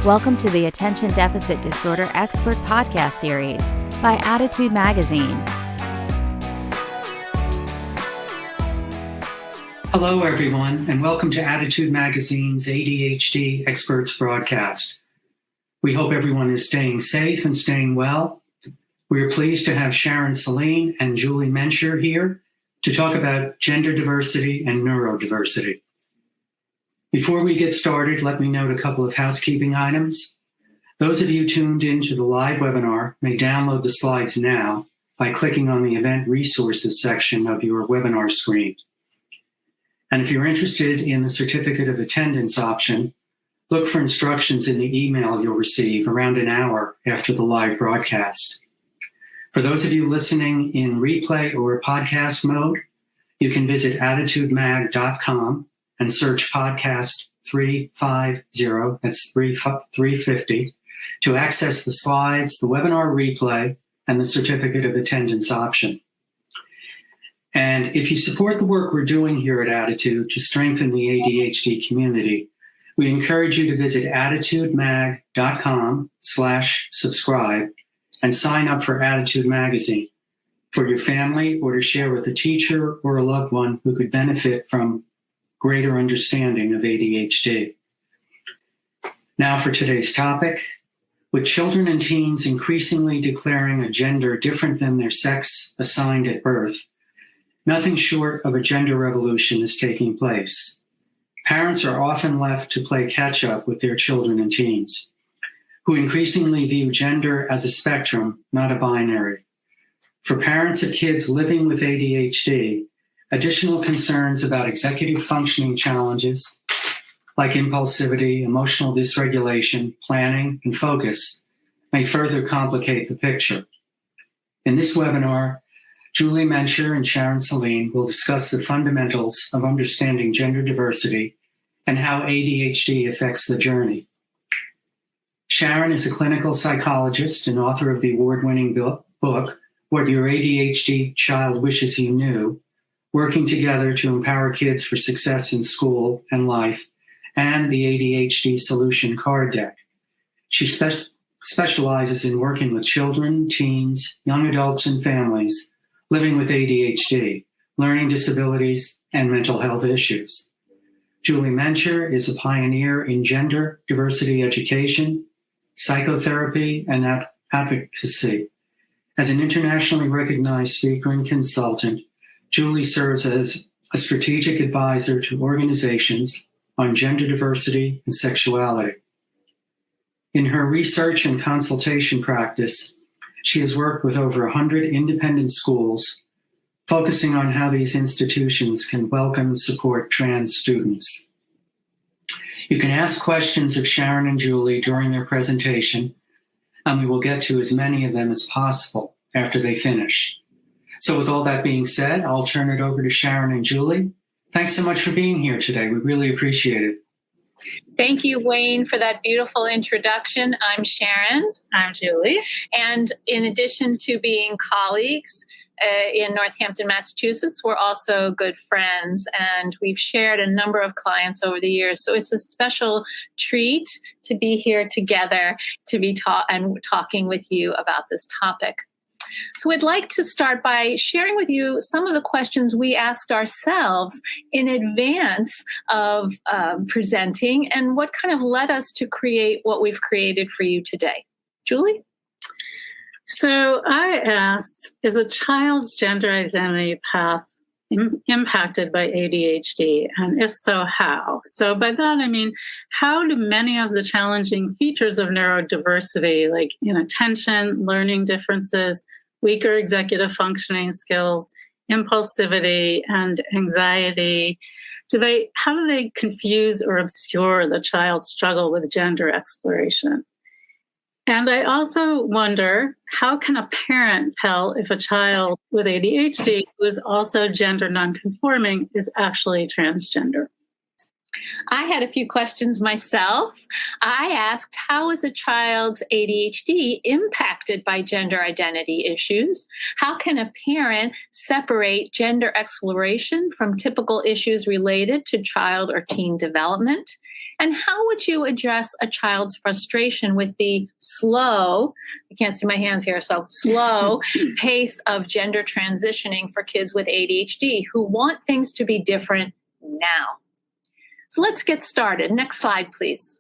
Welcome to the Attention Deficit Disorder Expert Podcast Series by Attitude Magazine. Hello, everyone, and welcome to Attitude Magazine's ADHD Experts broadcast. We hope everyone is staying safe and staying well. We are pleased to have Sharon Saline and Julie Mencher here to talk about gender diversity and neurodiversity. Before we get started, let me note a couple of housekeeping items. Those of you tuned into the live webinar may download the slides now by clicking on the Event Resources section of your webinar screen. And if you're interested in the Certificate of Attendance option, look for instructions in the email you'll receive around an hour after the live broadcast. For those of you listening in replay or podcast mode, you can visit attitudemag.com and search podcast 350, that's 350, to access the slides, the webinar replay, and the Certificate of Attendance option. And if you support the work we're doing here at Attitude to strengthen the ADHD community, we encourage you to visit attitudemag.com/subscribe and sign up for Attitude Magazine for your family or to share with a teacher or a loved one who could benefit from greater understanding of ADHD. Now for today's topic. With children and teens increasingly declaring a gender different than their sex assigned at birth, nothing short of a gender revolution is taking place. Parents are often left to play catch-up with their children and teens, who increasingly view gender as a spectrum, not a binary. For parents of kids living with ADHD, additional concerns about executive functioning challenges like impulsivity, emotional dysregulation, planning, and focus may further complicate the picture. In this webinar, Julie Mencher and Sharon Saline will discuss the fundamentals of understanding gender diversity and how ADHD affects the journey. Sharon is a clinical psychologist and author of the award-winning book, What Your ADHD Child Wishes You Knew, working together to empower kids for success in school and life, and the ADHD Solution Card Deck. She specializes in working with children, teens, young adults, and families living with ADHD, learning disabilities, and mental health issues. Julie Mencher is a pioneer in gender diversity education, psychotherapy, and advocacy. As an internationally recognized speaker and consultant, Julie serves as a strategic advisor to organizations on gender diversity and sexuality. In her research and consultation practice, she has worked with over 100 independent schools, focusing on how these institutions can welcome and support trans students. You can ask questions of Sharon and Julie during their presentation, and we will get to as many of them as possible after they finish. So with all that being said, I'll turn it over to Sharon and Julie. Thanks so much for being here today. We really appreciate it. Thank you, Wayne, for that beautiful introduction. I'm Sharon. I'm Julie. And in addition to being colleagues in Northampton, Massachusetts, we're also good friends, and we've shared a number of clients over the years. So it's a special treat to be here together to be talking with you about this topic. So I'd like to start by sharing with you some of the questions we asked ourselves in advance of presenting and what kind of led us to create what we've created for you today. Julie? So I asked, is a child's gender identity path impacted by ADHD? And if so, how? So by that, I mean, how do many of the challenging features of neurodiversity, like inattention, learning differences, weaker executive functioning skills, impulsivity, and anxiety, how do they confuse or obscure the child's struggle with gender exploration? And I also wonder, how can a parent tell if a child with ADHD who is also gender nonconforming is actually transgender? I had a few questions myself. I asked, how is a child's ADHD impacted by gender identity issues? How can a parent separate gender exploration from typical issues related to child or teen development? And how would you address a child's frustration with the slow, you can't see my hands here, so slow pace of gender transitioning for kids with ADHD who want things to be different now? So let's get started. Next slide, please.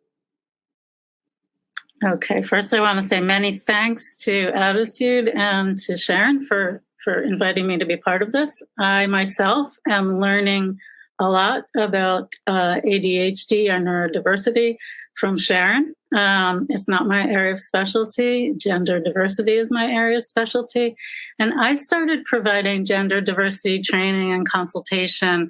Okay, first I want to say many thanks to Attitude and to Sharon for inviting me to be part of this. I myself am learning a lot about ADHD or neurodiversity from Sharon. It's not my area of specialty. Gender diversity is my area of specialty. And I started providing gender diversity training and consultation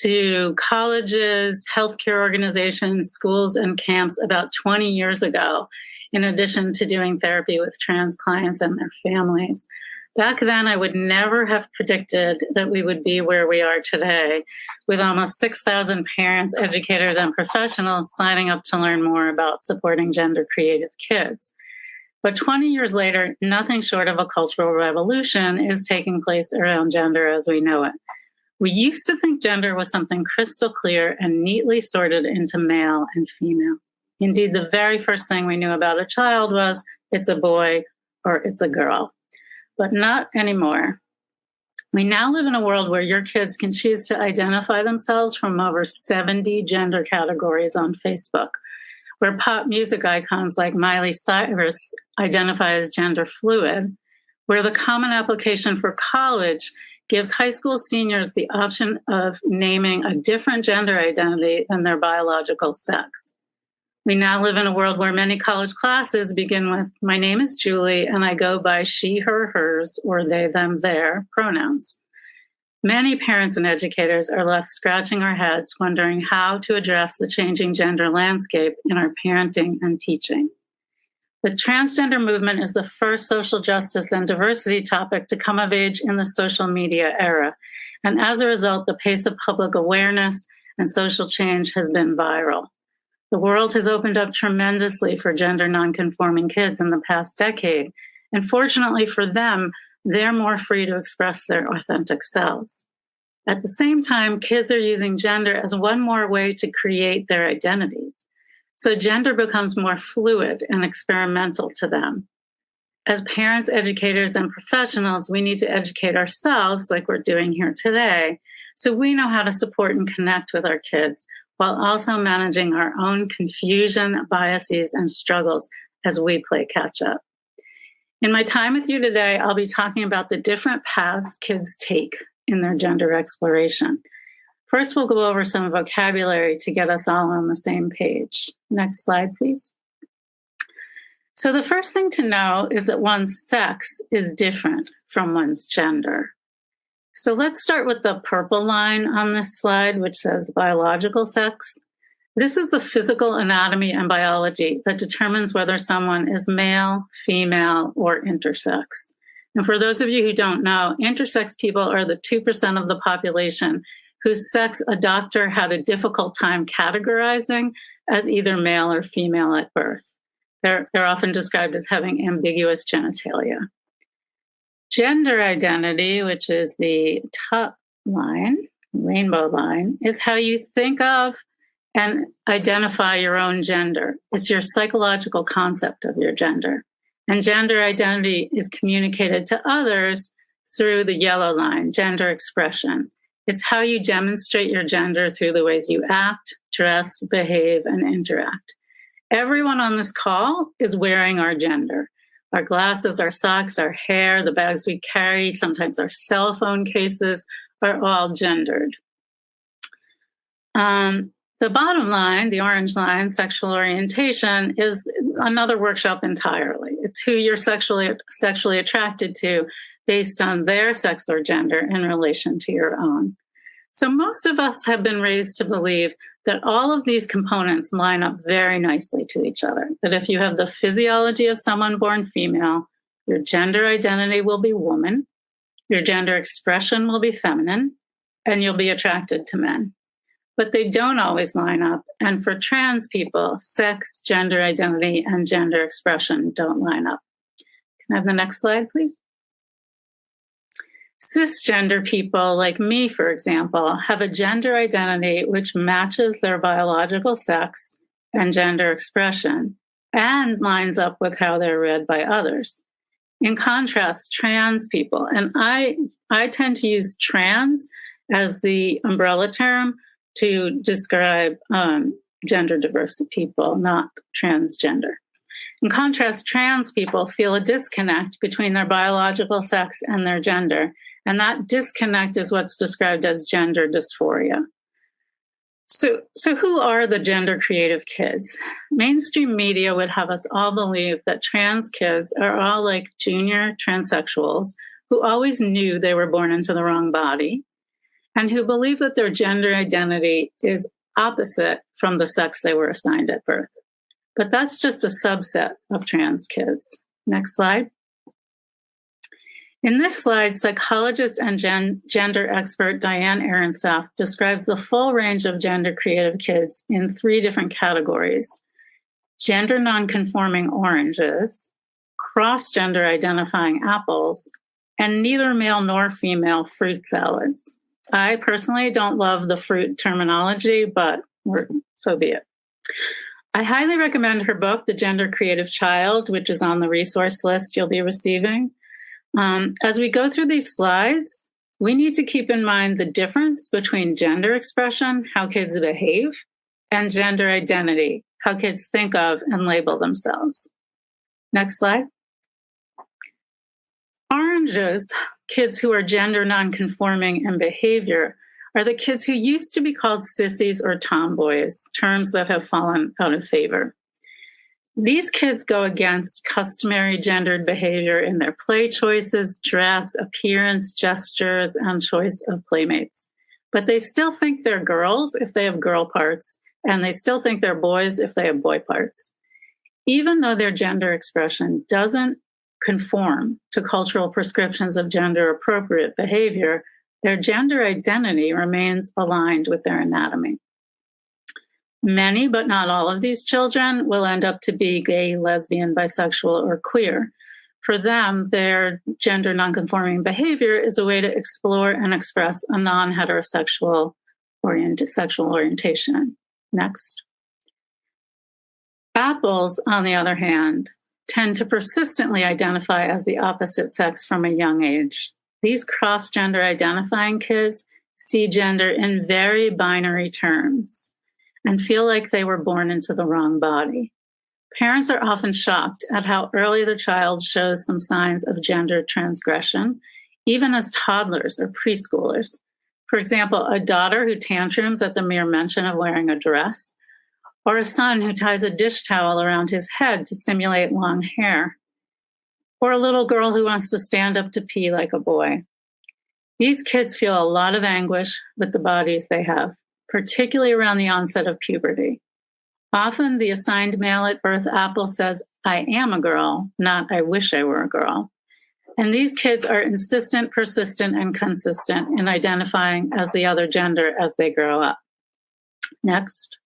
to colleges, healthcare organizations, schools, and camps about 20 years ago, in addition to doing therapy with trans clients and their families. Back then, I would never have predicted that we would be where we are today, with almost 6,000 parents, educators, and professionals signing up to learn more about supporting gender-creative kids. But 20 years later, nothing short of a cultural revolution is taking place around gender as we know it. We used to think gender was something crystal clear and neatly sorted into male and female. Indeed, the very first thing we knew about a child was it's a boy or it's a girl. But not anymore. We now live in a world where your kids can choose to identify themselves from over 70 gender categories on Facebook, where pop music icons like Miley Cyrus identify as gender fluid, where the Common Application for college gives high school seniors the option of naming a different gender identity than their biological sex. We now live in a world where many college classes begin with, my name is Julie, and I go by she, her, hers, or they, them, their pronouns. Many parents and educators are left scratching our heads, wondering how to address the changing gender landscape in our parenting and teaching. The transgender movement is the first social justice and diversity topic to come of age in the social media era. And as a result, the pace of public awareness and social change has been viral. The world has opened up tremendously for gender nonconforming kids in the past decade. And fortunately for them, they're more free to express their authentic selves. At the same time, kids are using gender as one more way to create their identities. So gender becomes more fluid and experimental to them. As parents, educators, and professionals, we need to educate ourselves like we're doing here today, so we know how to support and connect with our kids while also managing our own confusion, biases, and struggles as we play catch up. In my time with you today, I'll be talking about the different paths kids take in their gender exploration. First, we'll go over some vocabulary to get us all on the same page. Next slide, please. So the first thing to know is that one's sex is different from one's gender. So let's start with the purple line on this slide, which says biological sex. This is the physical anatomy and biology that determines whether someone is male, female, or intersex. And for those of you who don't know, intersex people are the 2% of the population whose sex a doctor had a difficult time categorizing as either male or female at birth. They're often described as having ambiguous genitalia. Gender identity, which is the top line, rainbow line, is how you think of and identify your own gender. It's your psychological concept of your gender. And gender identity is communicated to others through the yellow line, gender expression. It's how you demonstrate your gender through the ways you act, dress, behave, and interact. Everyone on this call is wearing our gender. Our glasses, our socks, our hair, the bags we carry, sometimes our cell phone cases are all gendered. The bottom line, the orange line, sexual orientation, is another workshop entirely. It's who you're sexually attracted to based on their sex or gender in relation to your own. So most of us have been raised to believe that all of these components line up very nicely to each other. That if you have the physiology of someone born female, your gender identity will be woman, your gender expression will be feminine, and you'll be attracted to men. but they don't always line up. And for trans people, sex, gender identity, and gender expression don't line up. Can I have the next slide, please? Cisgender people like me, for example, have a gender identity which matches their biological sex and gender expression and lines up with how they're read by others. In contrast, trans people, and I tend to use trans as the umbrella term to describe gender diverse people, not transgender. In contrast, trans people feel a disconnect between their biological sex and their gender, and that disconnect is what's described as gender dysphoria. So who are the gender creative kids? Mainstream media would have us all believe that trans kids are all like junior transsexuals who always knew they were born into the wrong body and who believe that their gender identity is opposite from the sex they were assigned at birth. But that's just a subset of trans kids. Next slide. In this slide, psychologist and gender expert Diane Aronsoft describes the full range of gender creative kids in 3 different categories: gender nonconforming oranges, cross-gender identifying apples, and neither male nor female fruit salads. I personally don't love the fruit terminology, but so be it. I highly recommend her book, The Gender Creative Child, which is on the resource list you'll be receiving. As we go through these slides, we need to keep in mind the difference between gender expression, how kids behave, and gender identity, how kids think of and label themselves. Next slide. Oranges, kids who are gender nonconforming in behavior, are the kids who used to be called sissies or tomboys, terms that have fallen out of favor. These kids go against customary gendered behavior in their play choices, dress, appearance, gestures, and choice of playmates. But they still think they're girls if they have girl parts, and they still think they're boys if they have boy parts. Even though their gender expression doesn't conform to cultural prescriptions of gender appropriate behavior, their gender identity remains aligned with their anatomy. Many, but not all of these children will end up to be gay, lesbian, bisexual, or queer. For them, their gender nonconforming behavior is a way to explore and express a non-heterosexual sexual orientation. Next. Apples, on the other hand, tend to persistently identify as the opposite sex from a young age. These cross-gender identifying kids see gender in very binary terms and feel like they were born into the wrong body. Parents are often shocked at how early the child shows some signs of gender transgression, even as toddlers or preschoolers. For example, a daughter who tantrums at the mere mention of wearing a dress, or a son who ties a dish towel around his head to simulate long hair, or a little girl who wants to stand up to pee like a boy. These kids feel a lot of anguish with the bodies they have, particularly around the onset of puberty. Often the assigned male at birth apple says, "I am a girl," not "I wish I were a girl." And these kids are insistent, persistent, and consistent in identifying as the other gender as they grow up. Next.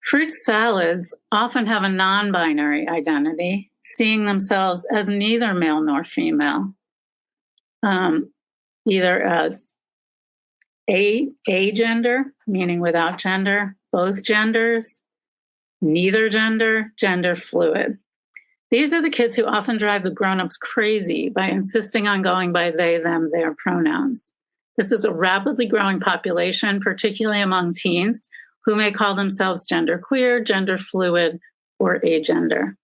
Fruit salads often have a non-binary identity, seeing themselves as neither male nor female, either as a gender, meaning without gender, both genders, neither gender, gender fluid. These are the kids who often drive the grown-ups crazy by insisting on going by they, them, their pronouns. This is a rapidly growing population, particularly among teens, who may call themselves genderqueer, gender fluid, or agender.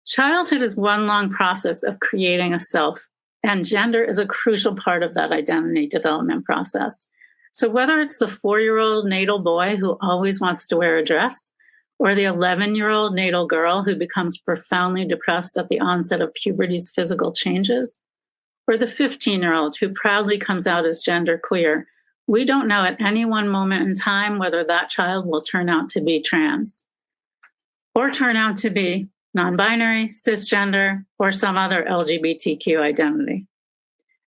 Childhood is one long process of creating a self, and gender is a crucial part of that identity development process. So whether it's the 4-year-old natal boy who always wants to wear a dress, or the 11-year-old natal girl who becomes profoundly depressed at the onset of puberty's physical changes, or the 15-year-old who proudly comes out as genderqueer, we don't know at any one moment in time whether that child will turn out to be trans, or turn out to be non-binary, cisgender, or some other LGBTQ identity.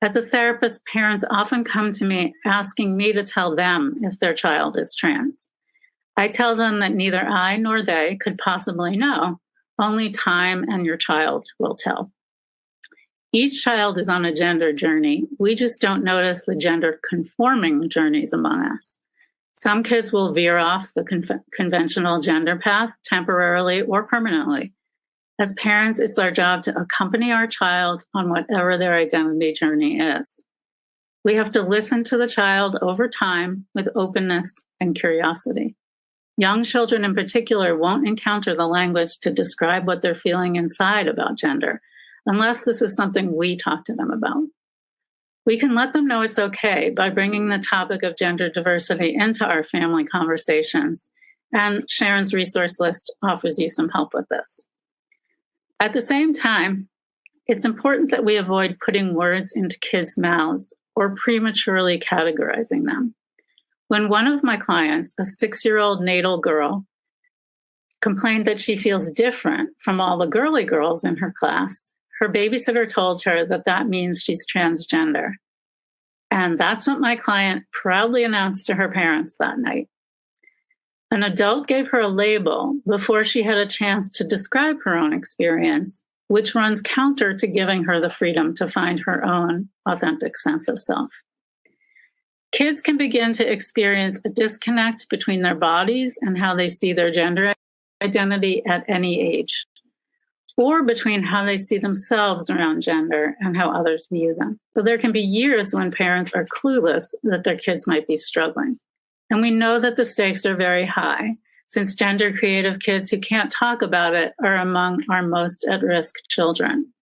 As a therapist, parents often come to me asking me to tell them if their child is trans. I tell them that neither I nor they could possibly know. Only time and your child will tell. Each child is on a gender journey. We just don't notice the gender conforming journeys among us. Some kids will veer off the conventional gender path temporarily or permanently. As parents, it's our job to accompany our child on whatever their identity journey is. We have to listen to the child over time with openness and curiosity. Young children in particular won't encounter the language to describe what they're feeling inside about gender, unless this is something we talk to them about. We can let them know it's okay by bringing the topic of gender diversity into our family conversations, and Sharon's resource list offers you some help with this. At the same time, it's important that we avoid putting words into kids' mouths or prematurely categorizing them. When one of my clients, a 6-year-old natal girl, complained that she feels different from all the girly girls in her class, her babysitter told her that that means she's transgender. And that's what my client proudly announced to her parents that night. An adult gave her a label before she had a chance to describe her own experience, which runs counter to giving her the freedom to find her own authentic sense of self. Kids can begin to experience a disconnect between their bodies and how they see their gender identity at any age, or between how they see themselves around gender and how others view them. So there can be years when parents are clueless that their kids might be struggling. And we know that the stakes are very high, since gender creative kids who can't talk about it are among our most at-risk children.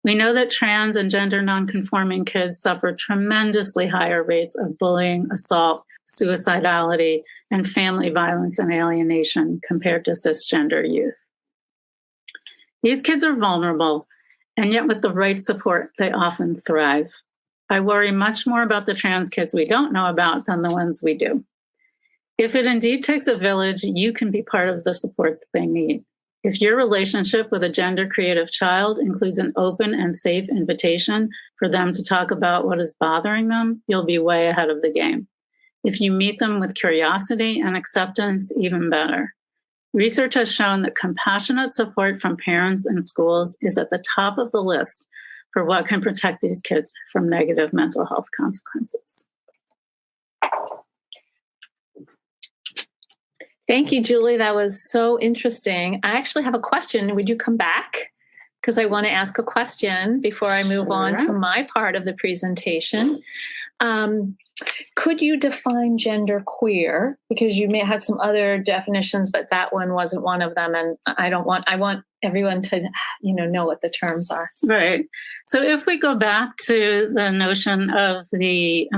We know that trans and gender nonconforming kids suffer tremendously higher rates of bullying, assault, suicidality, and family violence and alienation compared to cisgender youth. These kids are vulnerable, and yet with the right support, they often thrive. I worry much more about the trans kids we don't know about than the ones we do. If it indeed takes a village, you can be part of the support that they need. If your relationship with a gender creative child includes an open and safe invitation for them to talk about what is bothering them, you'll be way ahead of the game. If you meet them with curiosity and acceptance, even better. Research has shown that compassionate support from parents and schools is at the top of the list for what can protect these kids from negative mental health consequences. Thank you, Julie. That was so interesting. I actually have a question. Would you come back? Because I want to ask a question before I move on to my part of the presentation. Could you define gender queer? Because you may have some other definitions, but that one wasn't one of them. And I want everyone to, know what the terms are. Right. So if we go back to the notion of the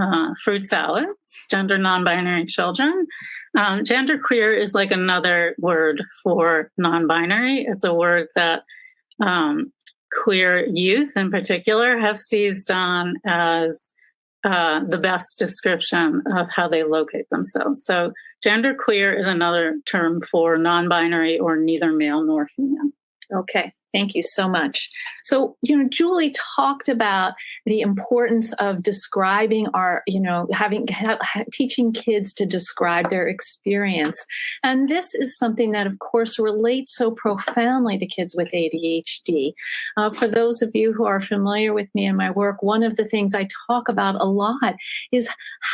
fruit salads, gender non-binary children, gender queer is like another word for non-binary. It's a word that queer youth in particular have seized on as the best description of how they locate themselves. So gender queer is another term for non-binary or neither male nor female. Okay. Thank you so much. So, Julie talked about the importance of describing teaching kids to describe their experience. And this is something that, of course, relates so profoundly to kids with ADHD. For those of you who are familiar with me and my work, one of the things I talk about a lot is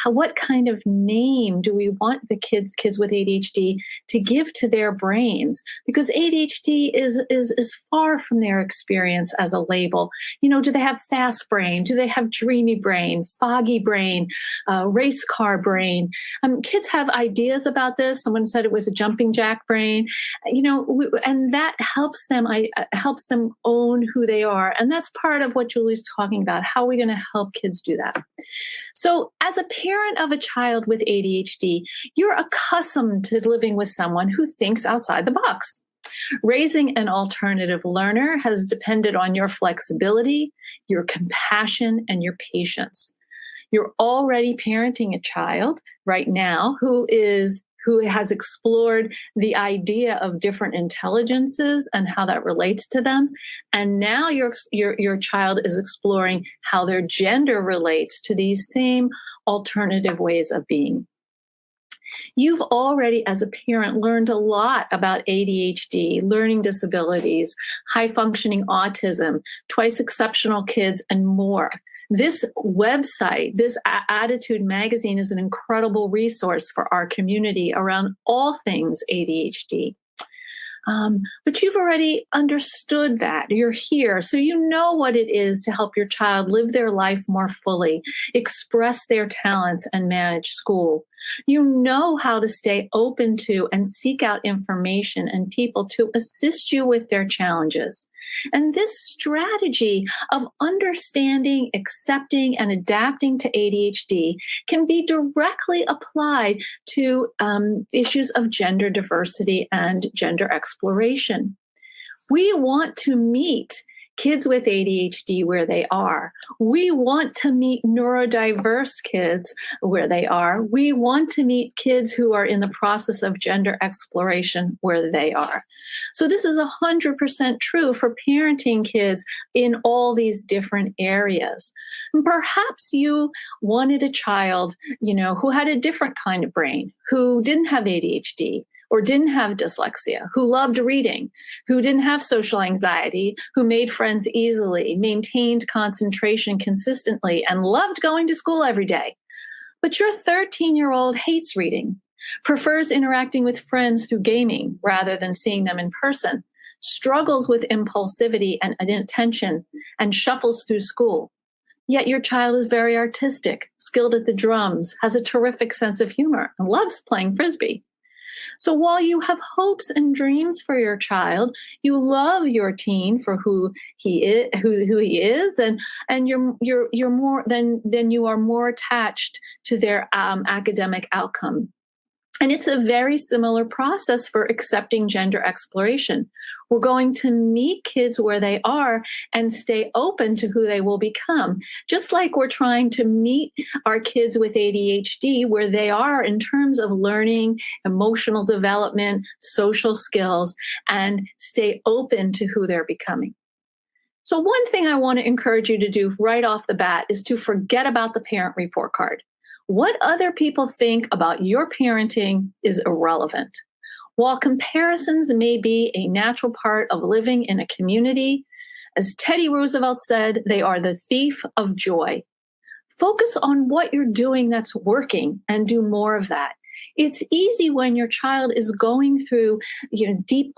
what kind of name do we want the kids with ADHD to give to their brains? Because ADHD is far from their experience as a label. Do they have fast brain? Do they have dreamy brain, foggy brain, race car brain? Kids have ideas about this. Someone said it was a jumping jack brain, and that helps them own who they are. And that's part of what Julie's talking about. How are we going to help kids do that? So as a parent of a child with ADHD, you're accustomed to living with someone who thinks outside the box. Raising an alternative learner has depended on your flexibility, your compassion, and your patience. You're already parenting a child right now who who has explored the idea of different intelligences and how that relates to them. And now your child is exploring how their gender relates to these same alternative ways of being. You've already, as a parent, learned a lot about ADHD, learning disabilities, high-functioning autism, twice exceptional kids, and more. This website, this Attitude magazine, is an incredible resource for our community around all things ADHD. But you've already understood that. You're here, so you know what it is to help your child live their life more fully, express their talents, and manage school. You know how to stay open to and seek out information and people to assist you with their challenges. And this strategy of understanding, accepting, and adapting to ADHD can be directly applied to issues of gender diversity and gender exploration. We want to meet kids with ADHD where they are. We want to meet neurodiverse kids where they are. We want to meet kids who are in the process of gender exploration where they are. So this is 100% true for parenting kids in all these different areas. And perhaps you wanted a child, who had a different kind of brain, who didn't have ADHD, or didn't have dyslexia, who loved reading, who didn't have social anxiety, who made friends easily, maintained concentration consistently, and loved going to school every day. But your 13-year-old hates reading, prefers interacting with friends through gaming rather than seeing them in person, struggles with impulsivity and inattention, and shuffles through school. Yet your child is very artistic, skilled at the drums, has a terrific sense of humor, and loves playing Frisbee. So while you have hopes and dreams for your child, you love your teen for who he is, and you're more than you are more attached to their academic outcome. And it's a very similar process for accepting gender exploration. We're going to meet kids where they are and stay open to who they will become, just like we're trying to meet our kids with ADHD where they are in terms of learning, emotional development, social skills, and stay open to who they're becoming. So one thing I want to encourage you to do right off the bat is to forget about the parent report card. What other people think about your parenting is irrelevant. While comparisons may be a natural part of living in a community, as Teddy Roosevelt said, they are the thief of joy. Focus on what you're doing that's working and do more of that. It's easy when your child is going through, deep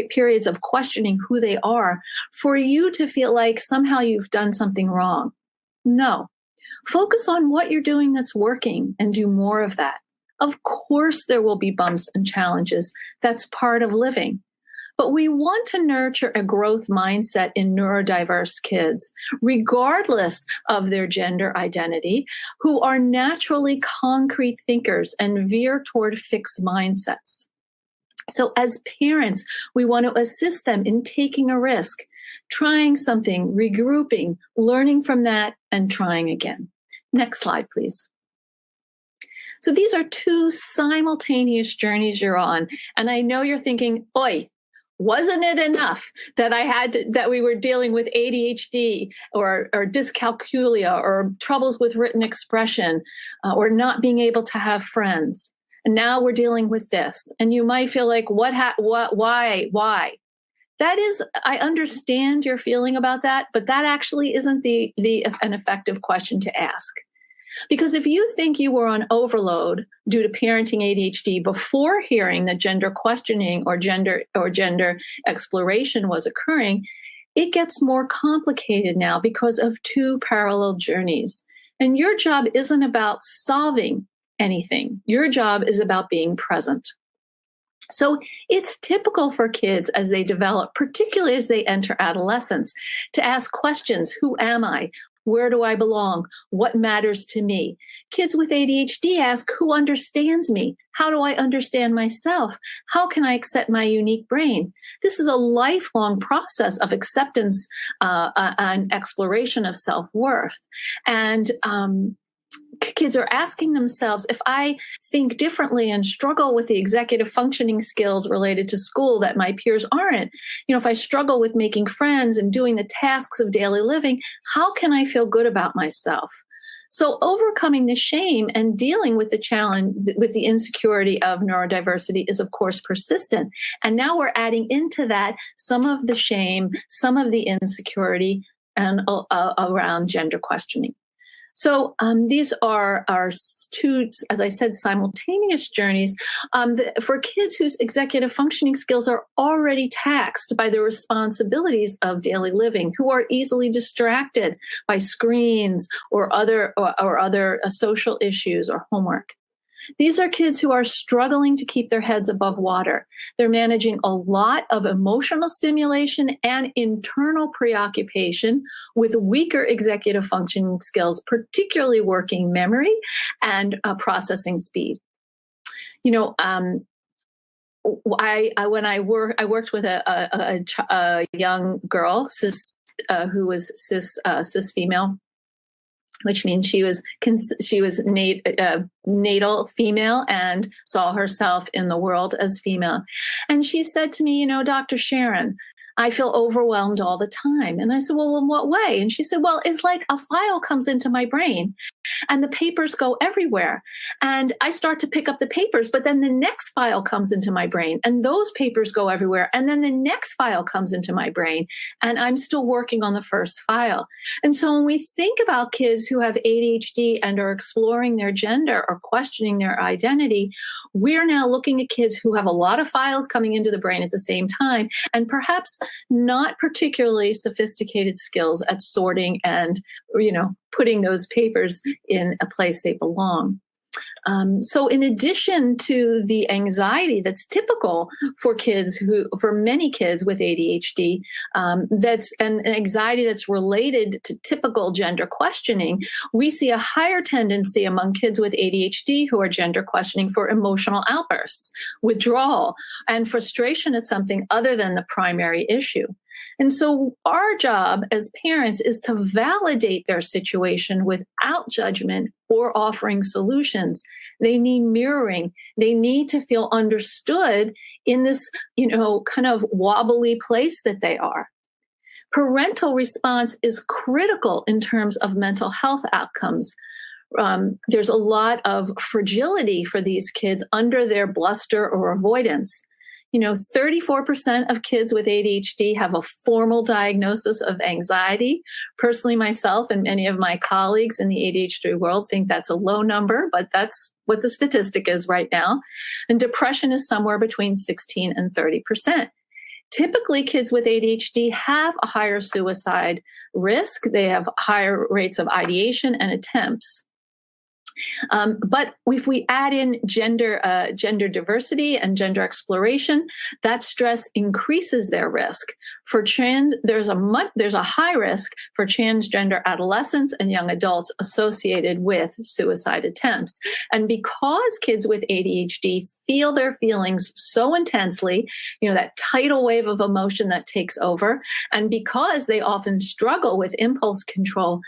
periods of questioning who they are for you to feel like somehow you've done something wrong. No. Focus on what you're doing that's working and do more of that. Of course, there will be bumps and challenges. That's part of living. But we want to nurture a growth mindset in neurodiverse kids, regardless of their gender identity, who are naturally concrete thinkers and veer toward fixed mindsets. So as parents, we want to assist them in taking a risk, trying something, regrouping, learning from that, and trying again. Next slide, please. So these are two simultaneous journeys you're on. And I know you're thinking, oi, wasn't it enough that that we were dealing with ADHD or dyscalculia or troubles with written expression or not being able to have friends? And now we're dealing with this. And you might feel like, why? That is, I understand your feeling about that, but that actually isn't an effective question to ask. Because if you think you were on overload due to parenting ADHD before hearing that gender questioning or gender exploration was occurring, it gets more complicated now because of two parallel journeys. And your job isn't about solving anything. Your job is about being present. So it's typical for kids as they develop, particularly as they enter adolescence, to ask questions. Who am I? Where do I belong? What matters to me? Kids with ADHD ask, who understands me? How do I understand myself? How can I accept my unique brain? This is a lifelong process of acceptance and exploration of self-worth. And kids are asking themselves, if I think differently and struggle with the executive functioning skills related to school that my peers aren't, if I struggle with making friends and doing the tasks of daily living, how can I feel good about myself? So overcoming the shame and dealing with the challenge, with the insecurity of neurodiversity is, of course, persistent. And now we're adding into that some of the shame, some of the insecurity, and around gender questioning. So these are our two, as I said, simultaneous journeys for kids whose executive functioning skills are already taxed by the responsibilities of daily living, who are easily distracted by screens or other social issues or homework. These are kids who are struggling to keep their heads above water. They're managing a lot of emotional stimulation and internal preoccupation with weaker executive functioning skills, particularly working memory and processing speed. I worked with a young girl, who was cis female, which means she was natal female and saw herself in the world as female. And she said to me, Dr. Sharon, I feel overwhelmed all the time. And I said, well, in what way? And she said, well, it's like a file comes into my brain and the papers go everywhere. And I start to pick up the papers, but then the next file comes into my brain and those papers go everywhere. And then the next file comes into my brain and I'm still working on the first file. And so when we think about kids who have ADHD and are exploring their gender or questioning their identity, we're now looking at kids who have a lot of files coming into the brain at the same time and perhaps not particularly sophisticated skills at sorting and, putting those papers in a place they belong. So in addition to the anxiety that's typical for many kids with ADHD, that's an anxiety that's related to typical gender questioning, we see a higher tendency among kids with ADHD who are gender questioning for emotional outbursts, withdrawal, and frustration at something other than the primary issue. And so our job as parents is to validate their situation without judgment or offering solutions. They need mirroring. They need to feel understood in this, kind of wobbly place that they are. Parental response is critical in terms of mental health outcomes. There's a lot of fragility for these kids under their bluster or avoidance. 34% of kids with ADHD have a formal diagnosis of anxiety. Personally, myself and many of my colleagues in the ADHD world think that's a low number, but that's what the statistic is right now. And depression is somewhere between 16 and 30%. Typically, kids with ADHD have a higher suicide risk. They have higher rates of ideation and attempts. But if we add in gender diversity and gender exploration, that stress increases their risk. For trans, there's a high risk for transgender adolescents and young adults associated with suicide attempts. And because kids with ADHD feel their feelings so intensely, that tidal wave of emotion that takes over, and because they often struggle with impulse control,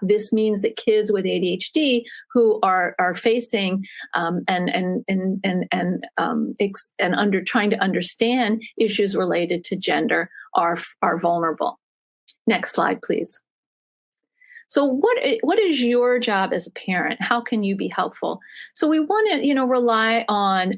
this means that kids with ADHD who are facing trying to understand issues related to gender are vulnerable. Next slide, please. So what is your job as a parent? How can you be helpful? So we want to, rely on,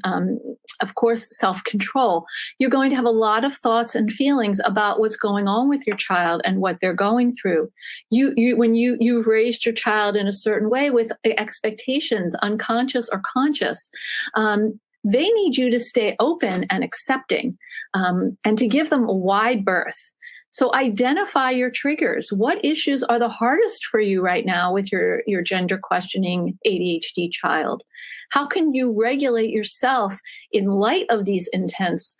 of course, self-control. You're going to have a lot of thoughts and feelings about what's going on with your child and what they're going through. When you've raised your child in a certain way with expectations, unconscious or conscious, they need you to stay open and accepting, and to give them a wide berth. So identify your triggers. What issues are the hardest for you right now with your gender questioning ADHD child? How can you regulate yourself in light of these intense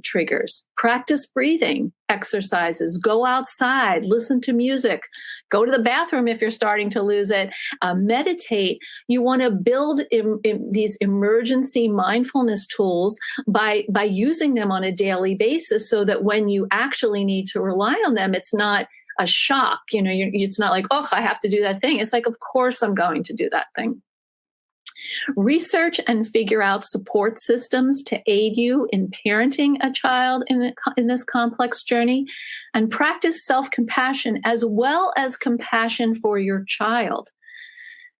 triggers? Practice breathing exercises, go outside, listen to music, go to the bathroom if you're starting to lose it, meditate. You want to build these emergency mindfulness tools by using them on a daily basis so that when you actually need to rely on them, it's not a shock. It's not like, oh, I have to do that thing. It's like, of course I'm going to do that thing. Research and figure out support systems to aid you in parenting a child in this complex journey, and practice self-compassion as well as compassion for your child.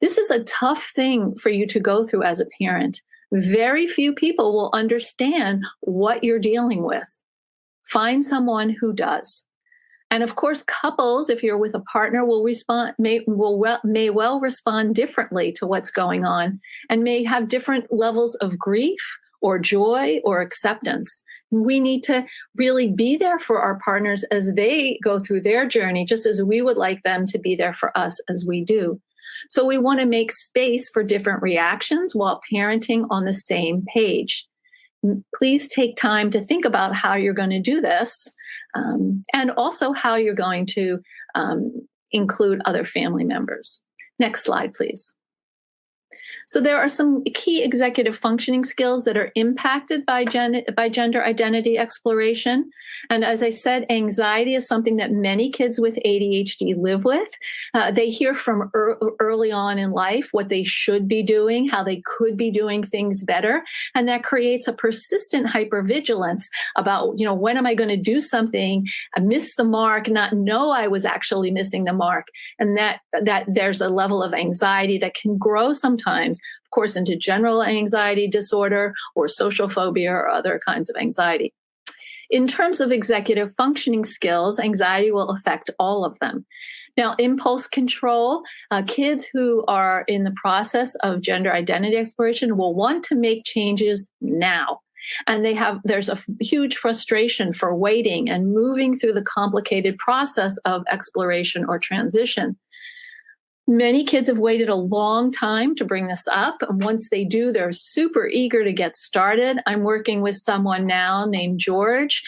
This is a tough thing for you to go through as a parent. Very few people will understand what you're dealing with. Find someone who does. And of course, couples, if you're with a partner, may well respond differently to what's going on, and may have different levels of grief or joy or acceptance. We need to really be there for our partners as they go through their journey, just as we would like them to be there for us as we do. So we want to make space for different reactions while parenting on the same page. Please take time to think about how you're going to do this, and also how you're going to include other family members. Next slide, please. So there are some key executive functioning skills that are impacted by gender identity exploration. And as I said, anxiety is something that many kids with ADHD live with. They hear from early on in life what they should be doing, how they could be doing things better. And that creates a persistent hypervigilance about, when am I going to do something, miss the mark, not know I was actually missing the mark. And that there's a level of anxiety that can grow sometimes, of course, into general anxiety disorder or social phobia or other kinds of anxiety. In terms of executive functioning skills, anxiety will affect all of them. Now, impulse control, kids who are in the process of gender identity exploration will want to make changes now. And there's a huge frustration for waiting and moving through the complicated process of exploration or transition. Many kids have waited a long time to bring this up. And once they do, they're super eager to get started. I'm working with someone now named George.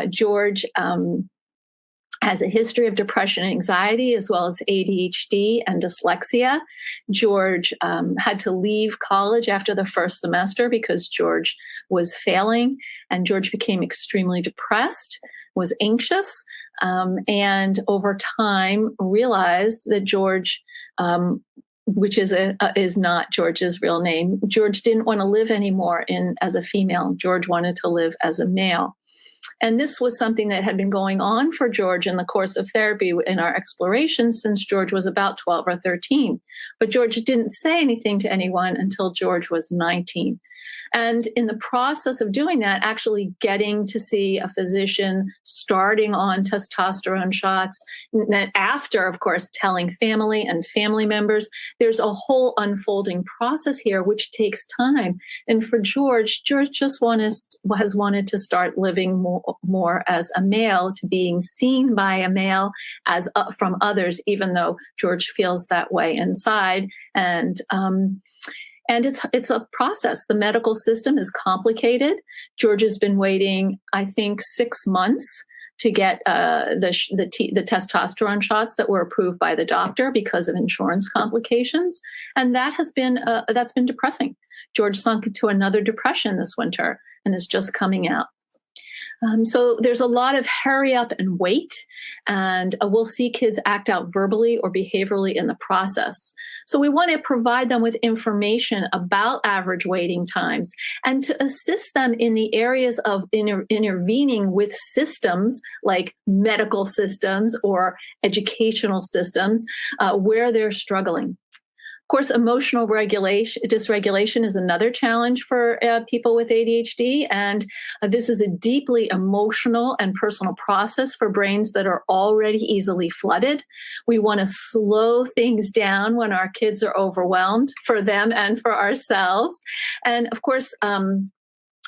George has a history of depression and anxiety, as well as ADHD and dyslexia. George had to leave college after the first semester because George was failing, and George became extremely depressed, was anxious, and over time realized that George, which is not George's real name, George didn't want to live anymore as a female. George wanted to live as a male. And this was something that had been going on for George in the course of therapy in our exploration since George was about 12 or 13. But George didn't say anything to anyone until George was 19. And in the process of doing that, actually getting to see a physician, starting on testosterone shots, and then after, of course, telling family and family members, there's a whole unfolding process here, which takes time. And for George just has wanted to start living more as a male, to being seen by a male as from others, even though George feels that way inside. And it's a process. The medical system is complicated. George has been waiting, I think, 6 months to get the testosterone shots that were approved by the doctor because of insurance complications, and that's been depressing. George sunk into another depression this winter and is just coming out. So there's a lot of hurry up and wait, and we'll see kids act out verbally or behaviorally in the process. So we want to provide them with information about average waiting times and to assist them in the areas of intervening with systems like medical systems or educational systems where they're struggling. Of course, emotional dysregulation is another challenge for people with ADHD. And this is a deeply emotional and personal process for brains that are already easily flooded. We want to slow things down when our kids are overwhelmed, for them and for ourselves. And of course,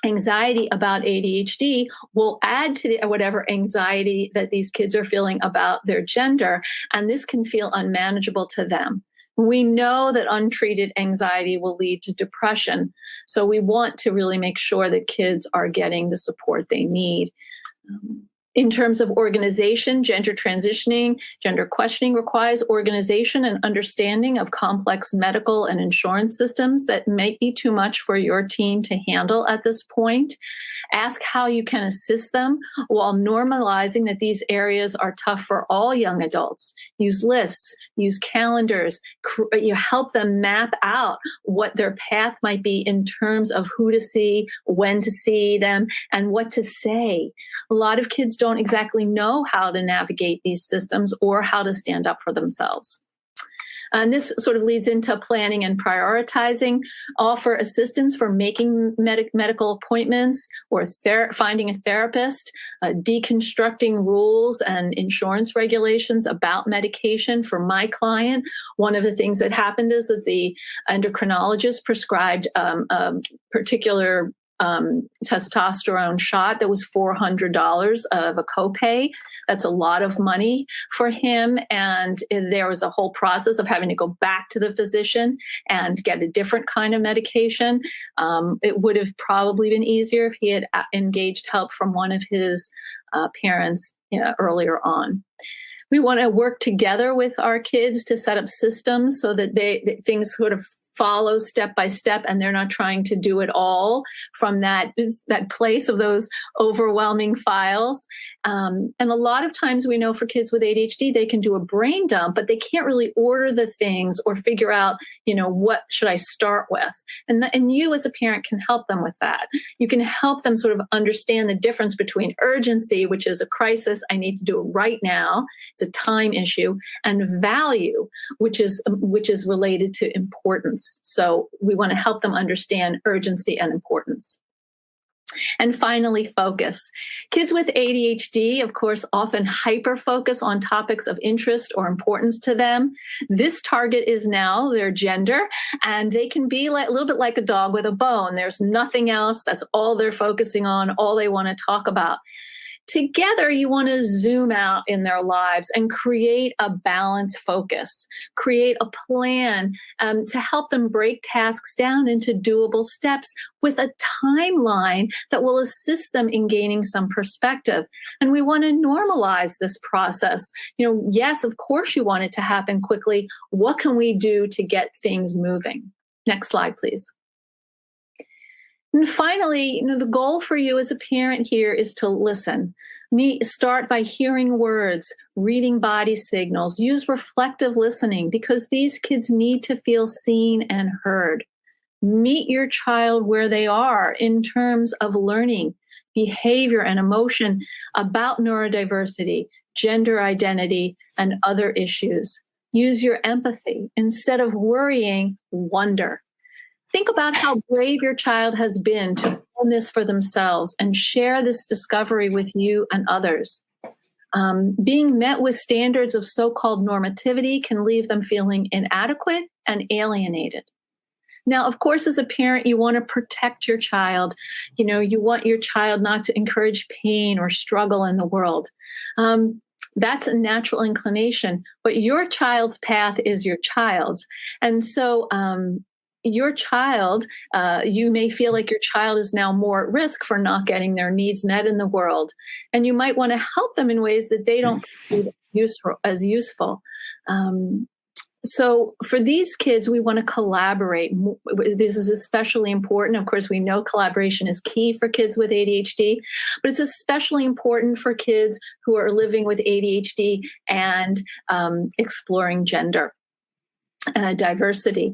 anxiety about ADHD will add to whatever anxiety that these kids are feeling about their gender. And this can feel unmanageable to them. We know that untreated anxiety will lead to depression. So we want to really make sure that kids are getting the support they need. In terms of organization, gender transitioning, gender questioning requires organization and understanding of complex medical and insurance systems that may be too much for your teen to handle at this point. Ask how you can assist them while normalizing that these areas are tough for all young adults. Use lists, use calendars, you help them map out what their path might be in terms of who to see, when to see them, and what to say. A lot of kids don't exactly know how to navigate these systems or how to stand up for themselves. And this sort of leads into planning and prioritizing. Offer assistance for making medical appointments or finding a therapist, deconstructing rules and insurance regulations about medication. For my client, one of the things that happened is that the endocrinologist prescribed a particular testosterone shot that was $400 of a copay. That's a lot of money for him. And there was a whole process of having to go back to the physician and get a different kind of medication. It would have probably been easier if he had engaged help from one of his parents earlier on. We want to work together with our kids to set up systems so that things sort of follow step by step, and they're not trying to do it all from that place of those overwhelming files. And a lot of times we know for kids with ADHD, they can do a brain dump, but they can't really order the things or figure out, what should I start with? And you as a parent can help them with that. You can help them sort of understand the difference between urgency, which is a crisis, I need to do it right now, it's a time issue, and value, which is related to importance. So we want to help them understand urgency and importance. And finally, focus. Kids with ADHD, of course, often hyper-focus on topics of interest or importance to them. This target is now their gender, and they can be a little bit like a dog with a bone. There's nothing else. That's all they're focusing on, all they want to talk about. Together, you want to zoom out in their lives and create a balanced focus, create a plan to help them break tasks down into doable steps with a timeline that will assist them in gaining some perspective. And we want to normalize this process. Yes, of course you want it to happen quickly. What can we do to get things moving? Next slide, please. And finally, the goal for you as a parent here is to listen. Start by hearing words, reading body signals, use reflective listening because these kids need to feel seen and heard. Meet your child where they are in terms of learning, behavior, and emotion about neurodiversity, gender identity, and other issues. Use your empathy. Instead of worrying, wonder. Think about how brave your child has been to own this for themselves and share this discovery with you and others. Being met with standards of so-called normativity can leave them feeling inadequate and alienated. Now, of course, as a parent, you want to protect your child. You want your child not to encourage pain or struggle in the world. That's a natural inclination, but your child's path is your child's. And so, your child, you may feel like your child is now more at risk for not getting their needs met in the world. And you might want to help them in ways that they don't perceive as useful. So for these kids, we want to collaborate. This is especially important. Of course, we know collaboration is key for kids with ADHD, but it's especially important for kids who are living with ADHD and exploring gender diversity.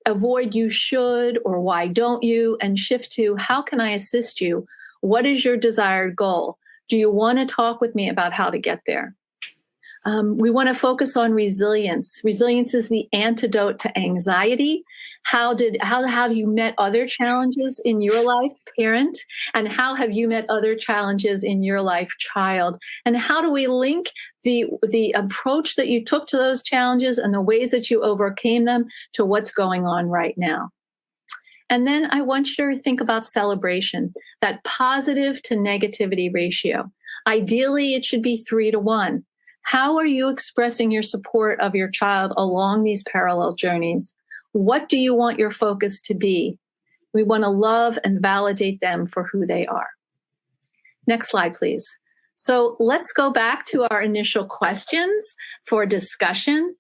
Avoid you should or why don't you, and shift to how can I assist you? What is your desired goal? Do you want to talk with me about how to get there? We want to focus on resilience. Resilience is the antidote to anxiety. How have you met other challenges in your life, parent? And how have you met other challenges in your life, child? And how do we link the approach that you took to those challenges and the ways that you overcame them to what's going on right now? And then I want you to think about celebration, that positive to negativity ratio. Ideally, it should be 3-to-1. How are you expressing your support of your child along these parallel journeys? What do you want your focus to be? We want to love and validate them for who they are. Next slide, please. So let's go back to our initial questions for discussion.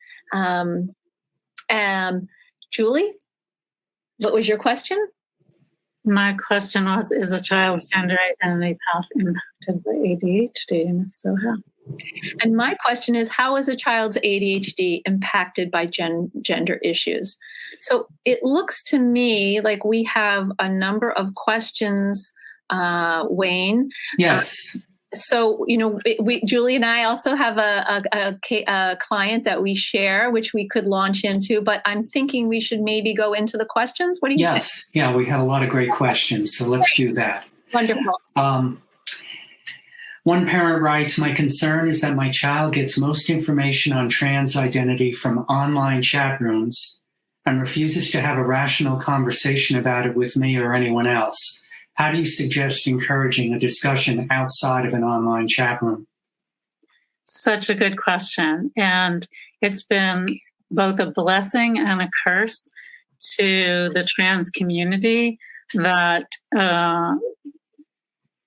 Julie, what was your question? My question was, is a child's gender identity path impacted by ADHD? And if so, how? And my question is, how is a child's ADHD impacted by gender issues? So it looks to me like we have a number of questions, Wayne. Yes. So, Julie and I also have a client that we share, which we could launch into, but I'm thinking we should maybe go into the questions. What do you think? Yes. Yeah, we have a lot of great questions, so let's do that. Wonderful. One parent writes, my concern is that my child gets most information on trans identity from online chat rooms and refuses to have a rational conversation about it with me or anyone else. How do you suggest encouraging a discussion outside of an online chat room? Such a good question. And it's been both a blessing and a curse to the trans community that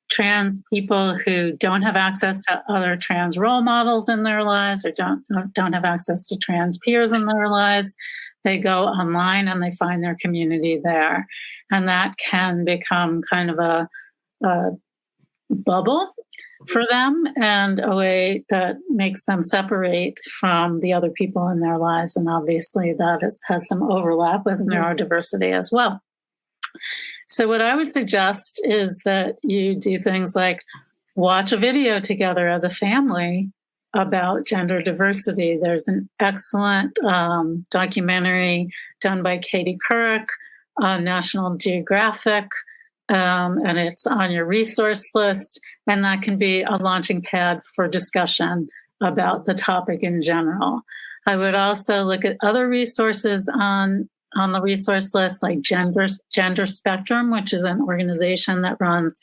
trans people who don't have access to other trans role models in their lives or don't have access to trans peers in their lives, they go online and they find their community there. And that can become kind of a bubble for them and a way that makes them separate from the other people in their lives. And obviously that has some overlap with neurodiversity as well. So what I would suggest is that you do things like watch a video together as a family about gender diversity. There's an excellent documentary done by Katie Couric on National Geographic, and it's on your resource list, and that can be a launching pad for discussion about the topic in general. I would also look at other resources on the resource list, like Gender Spectrum, which is an organization that runs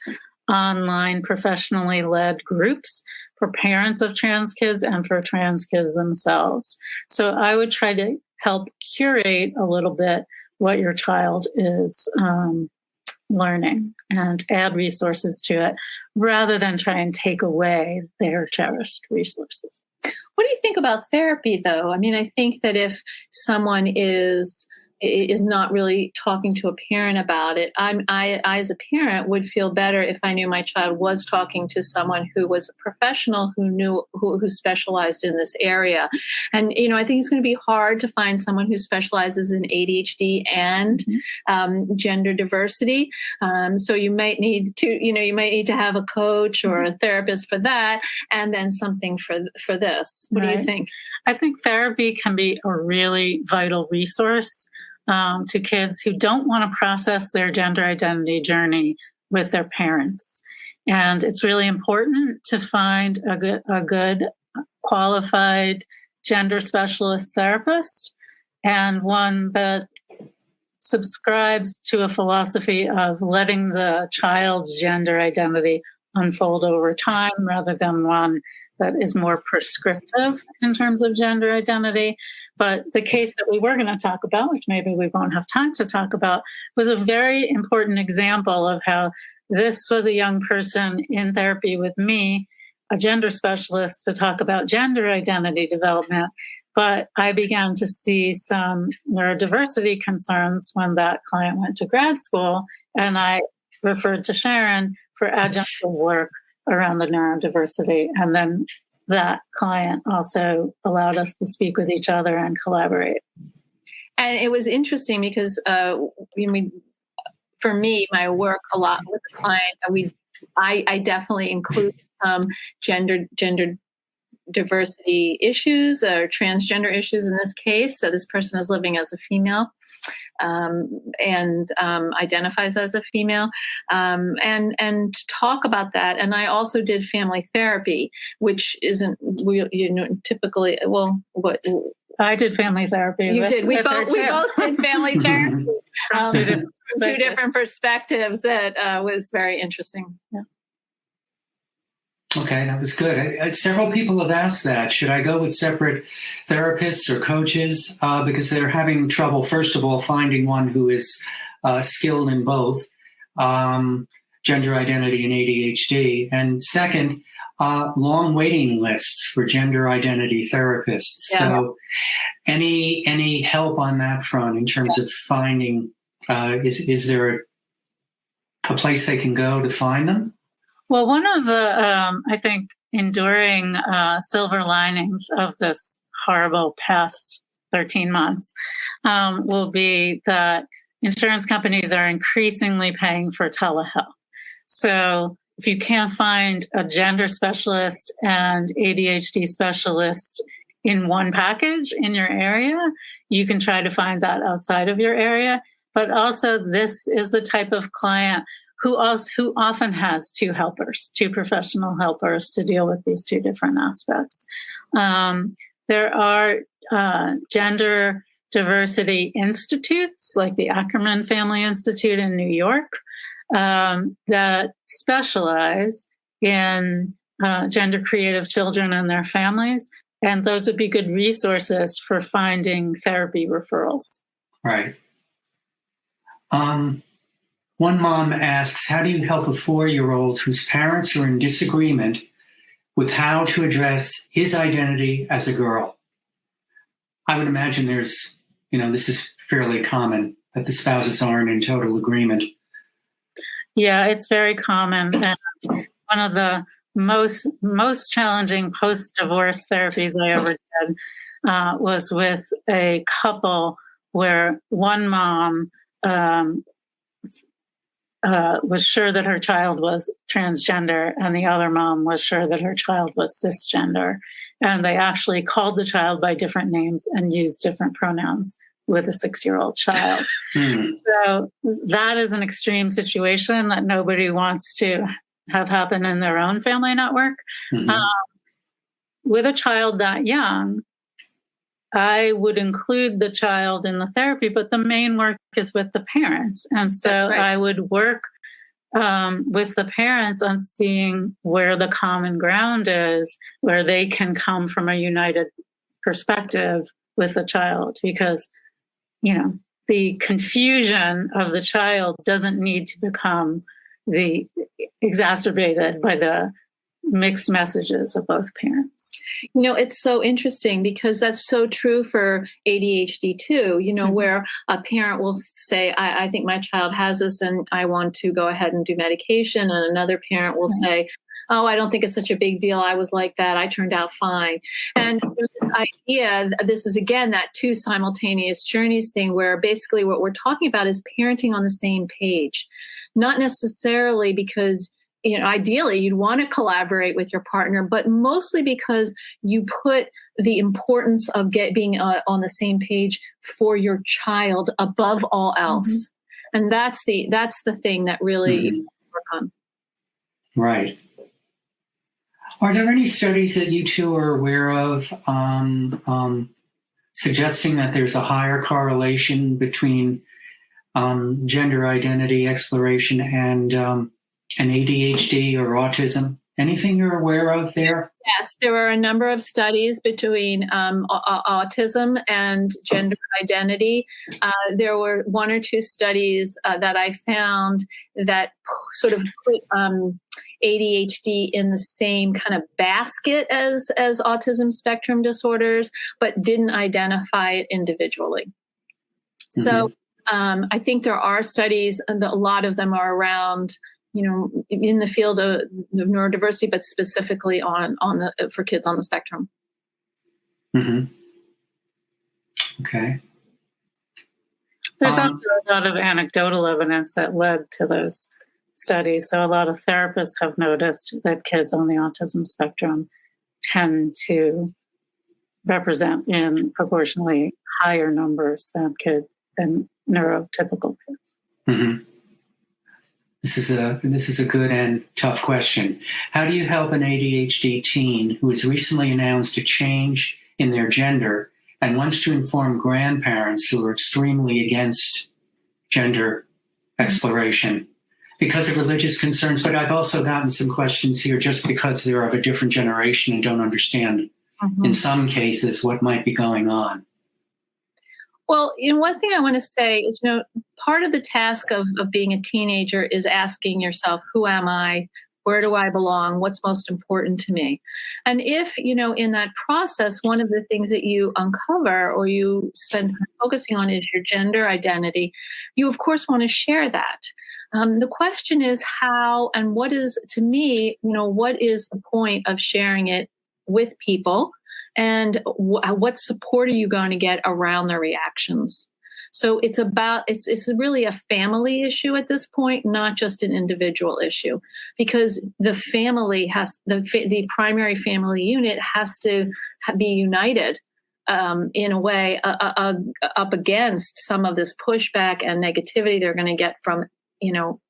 online professionally led groups for parents of trans kids and for trans kids themselves. So I would try to help curate a little bit what your child is learning and add resources to it rather than try and take away their cherished resources. What do you think about therapy, though? I mean, I think that if someone is not really talking to a parent about it, I as a parent would feel better if I knew my child was talking to someone who was a professional who specialized in this area. And I think it's going to be hard to find someone who specializes in ADHD and gender diversity. So you might need to have a coach or a therapist for that, and then something for this. What do you think? I think therapy can be a really vital resource to kids who don't want to process their gender identity journey with their parents. And it's really important to find a good qualified gender specialist therapist, and one that subscribes to a philosophy of letting the child's gender identity unfold over time rather than one that is more prescriptive in terms of gender identity. But the case that we were going to talk about, which maybe we won't have time to talk about, was a very important example of how this was a young person in therapy with me, a gender specialist, to talk about gender identity development. But I began to see some neurodiversity concerns when that client went to grad school, and I referred to Sharon for adjunctive work around the neurodiversity. And then that client also allowed us to speak with each other and collaborate. And it was interesting because for me, my work a lot with the client, I definitely include some gender diversity issues or transgender issues in this case. So this person is living as a female and identifies as a female, and talk about that. And I also did family therapy, which isn't typically I did family therapy. You did. We both did family therapy. Two different perspectives that was very interesting. Yeah. Okay, that was good. Several people have asked that. Should I go with separate therapists or coaches? Because they're having trouble, first of all, finding one who is skilled in both. gender identity and ADHD? And second, long waiting lists for gender identity therapists. Yeah. So any help on that front in terms of finding, is there a place they can go to find them? Well, one of the, I think, enduring silver linings of this horrible past 13 months will be that insurance companies are increasingly paying for telehealth. So if you can't find a gender specialist and ADHD specialist in one package in your area, you can try to find that outside of your area. But also, this is the type of client who often has two professional helpers to deal with these two different aspects. There are gender diversity institutes like the Ackerman Family Institute in New York that specialize in gender creative children and their families. And those would be good resources for finding therapy referrals. Right. One mom asks, how do you help a 4-year-old whose parents are in disagreement with how to address his identity as a girl? I would imagine this is fairly common, that the spouses aren't in total agreement. Yeah, it's very common. And one of the most challenging post-divorce therapies I ever did was with a couple where one mom was sure that her child was transgender and the other mom was sure that her child was cisgender. And they actually called the child by different names and used different pronouns with a 6-year-old child. So that is an extreme situation that nobody wants to have happen in their own family network. With a child that young, I would include the child in the therapy, but the main work is with the parents. And so I would work with the parents on seeing where the common ground is, where they can come from a united perspective with the child, because, the confusion of the child doesn't need to become exacerbated by the mixed messages of both parents. It's so interesting because that's so true for ADHD too, where a parent will say, I think my child has this and I want to go ahead and do medication. And another parent will say, oh, I don't think it's such a big deal. I was like that. I turned out fine. And this idea, this is again, that two simultaneous journeys thing where basically what we're talking about is parenting on the same page, not necessarily because ideally, you'd want to collaborate with your partner, but mostly because you put the importance of being on the same page for your child above all else, and that's the thing that really work on. Right. Are there any studies that you two are aware of suggesting that there's a higher correlation between gender identity exploration and ADHD or autism? Anything you're aware of there? Yes, there are a number of studies between autism and gender identity. There were 1 or 2 studies that I found that sort of put ADHD in the same kind of basket as autism spectrum disorders, but didn't identify it individually. So I think there are studies, and a lot of them are around in the field of neurodiversity, but specifically for kids on the spectrum. Okay. There's also a lot of anecdotal evidence that led to those studies. So a lot of therapists have noticed that kids on the autism spectrum tend to represent in proportionally higher numbers than neurotypical kids. This is a good and tough question. How do you help an ADHD teen who has recently announced a change in their gender and wants to inform grandparents who are extremely against gender exploration because of religious concerns? But I've also gotten some questions here just because they're of a different generation and don't understand, in some cases, what might be going on. Well, one thing I want to say is, part of the task of being a teenager is asking yourself, who am I? Where do I belong? What's most important to me? And if, in that process, one of the things that you uncover or you spend time focusing on is your gender identity, you, of course, want to share that. The question is how and what is, to me, what is the point of sharing it with people? And what support are you going to get around their reactions? So it's really a family issue at this point, not just an individual issue, because the family has the primary family unit has to be united in a way up against some of this pushback and negativity they're going to get from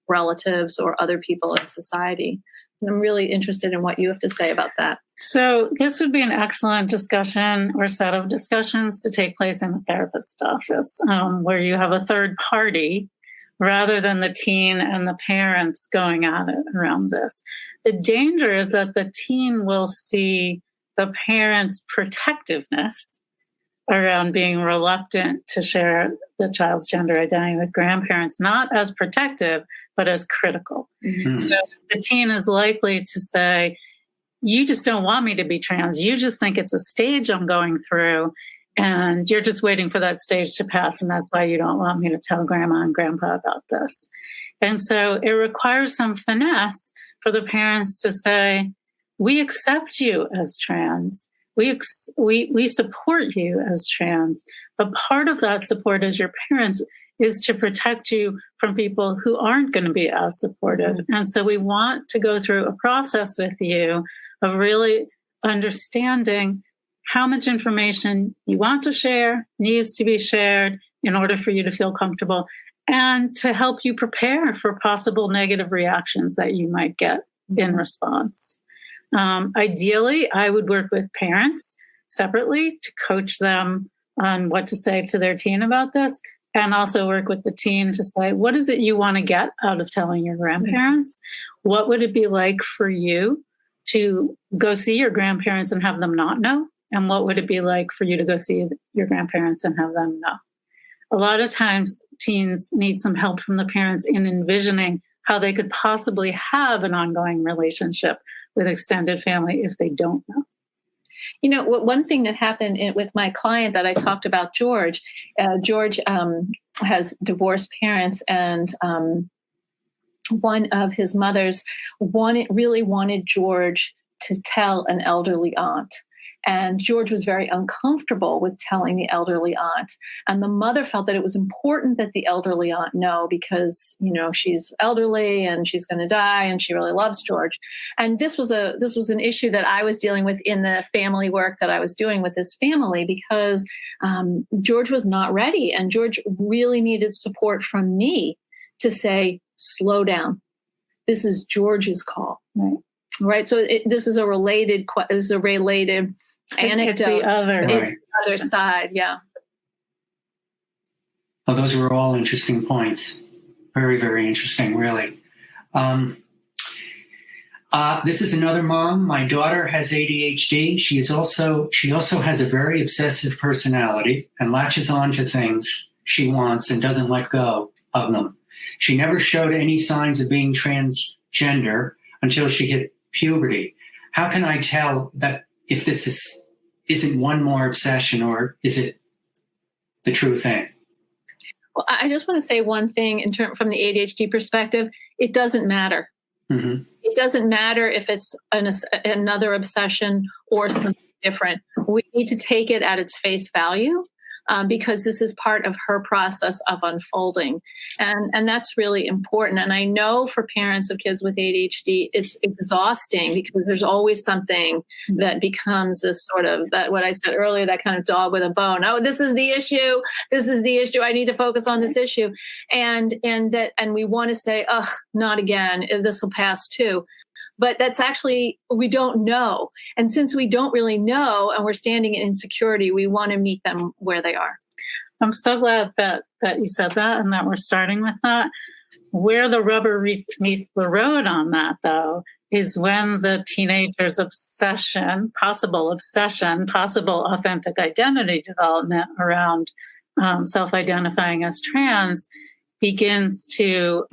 relatives or other people in society. I'm really interested in what you have to say about that. So this would be an excellent discussion or set of discussions to take place in the therapist's office, where you have a third party rather than the teen and the parents going at it around this. The danger is that the teen will see the parents' protectiveness around being reluctant to share the child's gender identity with grandparents, not as protective, but as critical. Mm-hmm. So the teen is likely to say, you just don't want me to be trans. You just think it's a stage I'm going through, and you're just waiting for that stage to pass, and that's why you don't want me to tell grandma and grandpa about this. And so it requires some finesse for the parents to say, we accept you as trans. We support you as trans. But part of that support as your parents is to protect you from people who aren't going to be as supportive. And so we want to go through a process with you of really understanding how much information you want to share, needs to be shared in order for you to feel comfortable, and to help you prepare for possible negative reactions that you might get in response. Ideally, I would work with parents separately to coach them on what to say to their teen about this, and also work with the teen to say, what is it you want to get out of telling your grandparents? What would it be like for you to go see your grandparents and have them not know? And what would it be like for you to go see your grandparents and have them know? A lot of times teens need some help from the parents in envisioning how they could possibly have an ongoing relationship with extended family if they don't know. One thing that happened with my client that I talked about, George has divorced parents, and one of his mothers really wanted George to tell an elderly aunt. And George was very uncomfortable with telling the elderly aunt. And the mother felt that it was important that the elderly aunt know because, she's elderly and she's going to die and she really loves George. And this was an issue that I was dealing with in the family work that I was doing with this family, because George was not ready. And George really needed support from me to say, slow down. This is George's call. Right. So this is a related anecdote. It's the other side. Yeah. Well, those were all interesting points. Very, very interesting, really. This is another mom. My daughter has ADHD. She also has a very obsessive personality and latches on to things she wants and doesn't let go of them. She never showed any signs of being transgender until she hit puberty. How can I tell that if this isn't one more obsession, or is it the true thing? Well, I just want to say one thing from the ADHD perspective. It doesn't matter. Mm-hmm. It doesn't matter if it's another obsession or something different. We need to take it at its face value. Because this is part of her process of unfolding. And that's really important. And I know for parents of kids with ADHD, it's exhausting because there's always something that becomes this sort of, that what I said earlier, that kind of dog with a bone. Oh, this is the issue. This is the issue. I need to focus on this issue. And we want to say, oh, not again. This will pass too. But that's actually, we don't know. And since we don't really know and we're standing in insecurity, we want to meet them where they are. I'm so glad that you said that and that we're starting with that. Where the rubber meets the road on that, though, is when the teenager's possible authentic identity development around self-identifying as trans begins to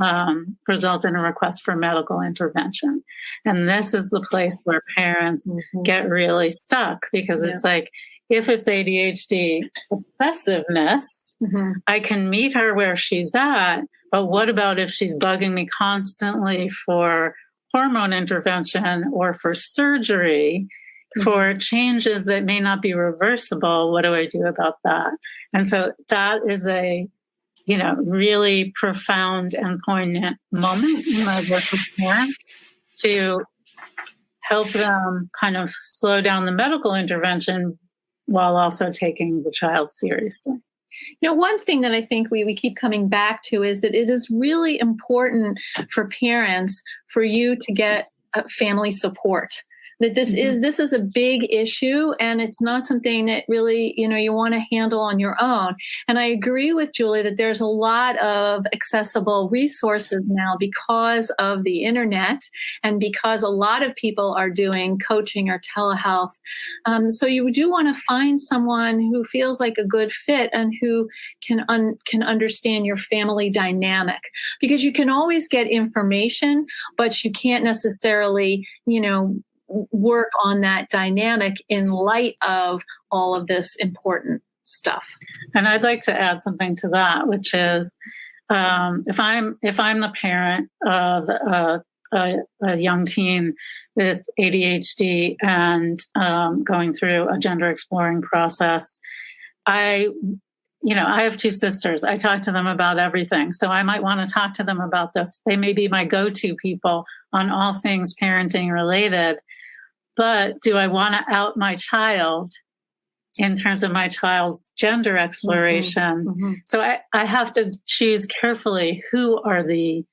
result in a request for medical intervention. And this is the place where parents get really stuck, because it's like, if it's ADHD obsessiveness, I can meet her where she's at, but what about if she's bugging me constantly for hormone intervention or for surgery, for changes that may not be reversible? What do I do about that? And so that is a really profound and poignant moment in my work with parents to help them kind of slow down the medical intervention while also taking the child seriously. One thing that I think we keep coming back to is that it is really important for parents for you to get family support. That this is a big issue, and it's not something that really, you want to handle on your own. And I agree with Julie that there's a lot of accessible resources now because of the internet and because a lot of people are doing coaching or telehealth. So you do want to find someone who feels like a good fit and who can understand your family dynamic, because you can always get information, but you can't necessarily, work on that dynamic in light of all of this important stuff. And I'd like to add something to that, which is if I'm the parent of a young teen with ADHD and going through a gender exploring process, I have two sisters. I talk to them about everything. So I might want to talk to them about this. They may be my go-to people on all things parenting related. But do I want to out my child in terms of my child's gender exploration? So I have to choose carefully who are the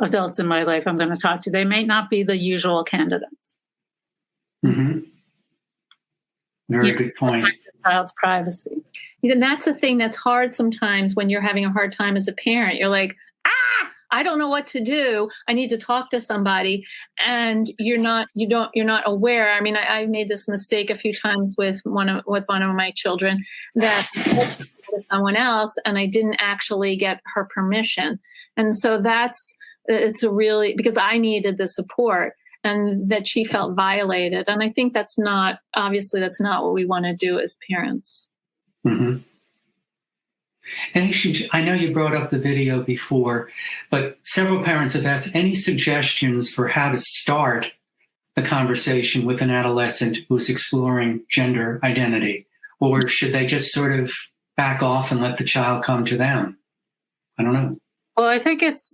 adults in my life I'm going to talk to. They may not be the usual candidates. Very good point. Child's privacy. And that's a thing that's hard sometimes when you're having a hard time as a parent. You're like, I don't know what to do. I need to talk to somebody. And you're not aware. I mean, I made this mistake a few times with one of my children, that to someone else, and I didn't actually get her permission. And so it's because I needed the support, and that she felt violated. And I think that's not what we want to do as parents. And I know you brought up the video before, but several parents have asked any suggestions for how to start the conversation with an adolescent who's exploring gender identity, or should they just sort of back off and let the child come to them? I don't know. Well, I think it's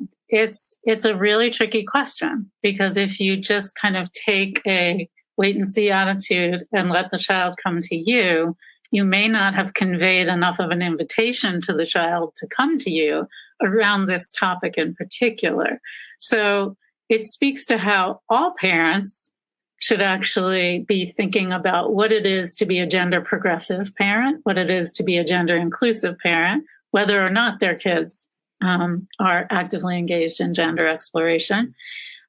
a really tricky question, because if you just kind of take a wait and see attitude and let the child come to you, you may not have conveyed enough of an invitation to the child to come to you around this topic in particular. So it speaks to how all parents should actually be thinking about what it is to be a gender progressive parent, what it is to be a gender inclusive parent, whether or not their kids are actively engaged in gender exploration.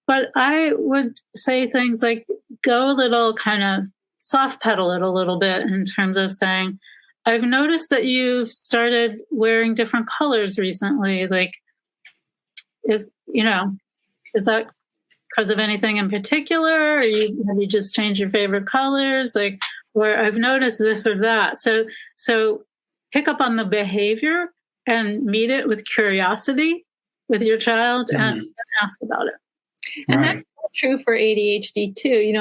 But I would say things like go a little kind of soft pedal it a little bit in terms of saying, I've noticed that you've started wearing different colors recently. Like, is that because of anything in particular? Or have you just changed your favorite colors? Like, or I've noticed this or that. So pick up on the behavior and meet it with curiosity with your child and ask about it. And that's true for ADHD too.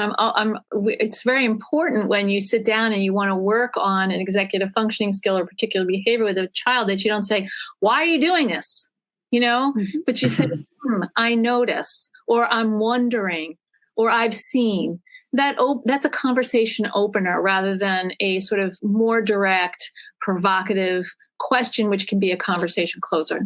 It's very important when you sit down and you want to work on an executive functioning skill or particular behavior with a child, that you don't say, why are you doing this? But you say, I notice, or I'm wondering, or I've seen. That's a conversation opener rather than a sort of more direct, provocative question, which can be a conversation closer.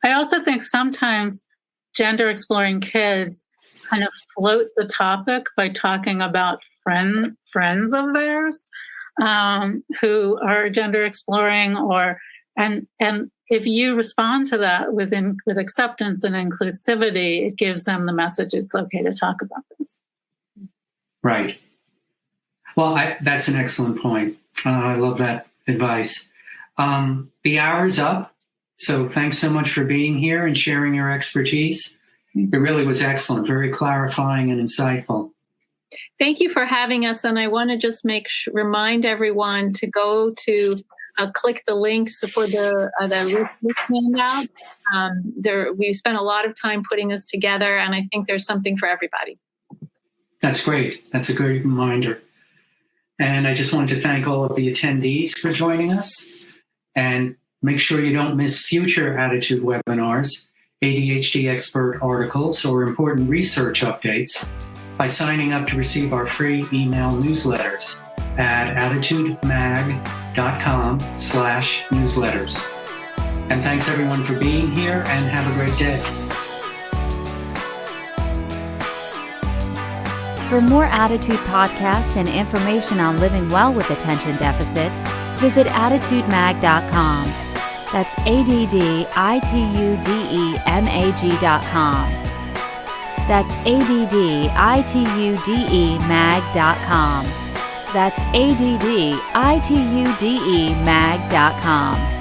I also think sometimes gender exploring kids kind of float the topic by talking about friends of theirs who are gender exploring, and if you respond to that with acceptance and inclusivity, it gives them the message it's okay to talk about this. Right. Well, that's an excellent point. I love that advice. The hour is up. So thanks so much for being here and sharing your expertise. It really was excellent, very clarifying and insightful. Thank you for having us. And I want to just remind everyone to go to click the links for the handout. We spent a lot of time putting this together, and I think there's something for everybody. That's great. That's a good reminder. And I just wanted to thank all of the attendees for joining us. And make sure you don't miss future Attitude webinars, ADHD expert articles, or important research updates by signing up to receive our free email newsletters at attitudemag.com/newsletters. And thanks everyone for being here, and have a great day. For more Attitude podcasts and information on living well with attention deficit, visit attitudemag.com. That's ADDITUDEMAG.com. That's ADDITUDEMAG.com. That's ADDITUDEMAG.com.